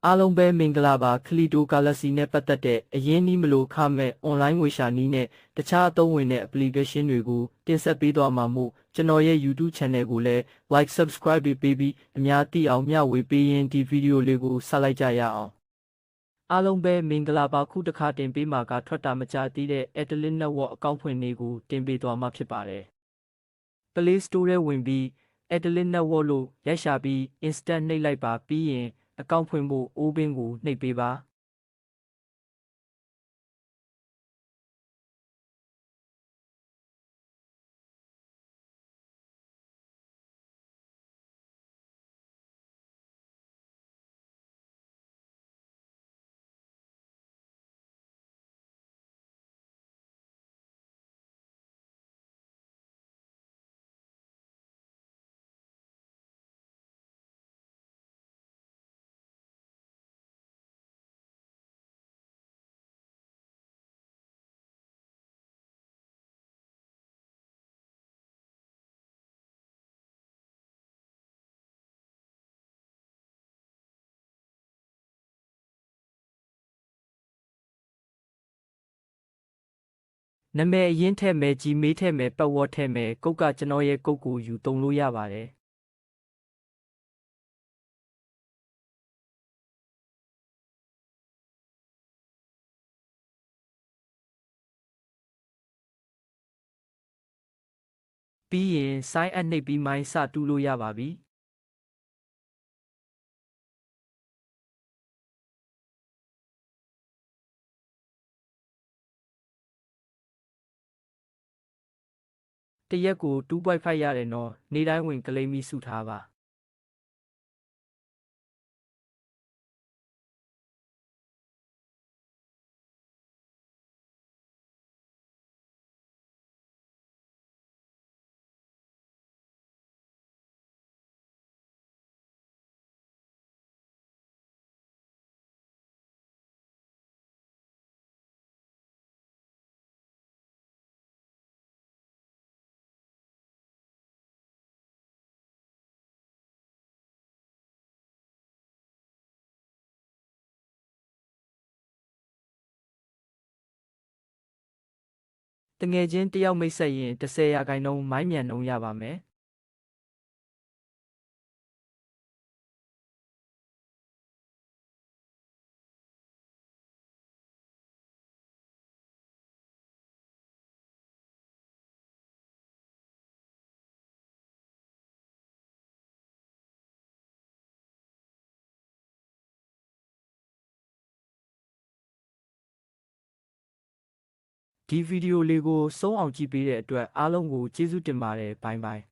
အားလုံးပဲမင်္ဂလာပါခလီတိုကာလစီနဲ့ပတ်သက်တဲ့အရင်းနှီးမလို့ခမဲ့အွန်လိုင်းငွေရှာနည်းနဲ့တခြားအသုံးဝင်တဲ့ application တွေကိုတင်ဆက်ပေးသွားမှာမို့ကျွန်တော်ရဲ့ YouTube Channel ကိုလည်း like subscribe ပေးပြီးအများသိအောင်မျှဝေပေးရင်ဒီဗီဒီယိုလေးကိုဆက်လိုက်ကြရအောင်အားလုံးပဲမင်္ဂလာပါခုတစ်ခါတင်ပေးမှာကထွက်တာမကြသေးတဲ့ Atalis Network အကောင့်ဖွင့်လေးကိုတင်ပေးသွားမှာဖြစ်ပါတယ် Play Store ထဲဝင်ပြီး Atalis Network လို့ရိုက်ရှာပြီး Instant နှိပ်လိုက်ပါပြီးရင်အကောင့်ဖွင့်ဖို့ Open ကိုနှိပ်ပေးပါနာမည်အရင်ထည့်မယ်ကြီးမေးထည့်မယ်ပတ်ဝတ်ထည့်မယ်ကုတ်ကကျွန်တော်ရဲ့ကုတ်ကိုယူသုံးလို့ရပါတယ်ပြီးရင် sign up နှိပ်ပြီးမိုင်းစတူးလို့ရပါပြီတရက်ကို 2.5 ရတယ်နော်နေ့တိုင်းဝင်ကလိမ့်ပြီးစုထားပါတငယ်ချင်းတယောက်မိတ်ဆက်ရင်10%မိုင်းမြန်နှုံးရပါမယ်ဒီဗီဒီယိုလေးကိုဆုံးအောင်ကြည့်ပေးတဲ့အတွက်အားလုံးကိုကျေးဇူးတင်ပါတယ်ဘိုင်ဘိုင်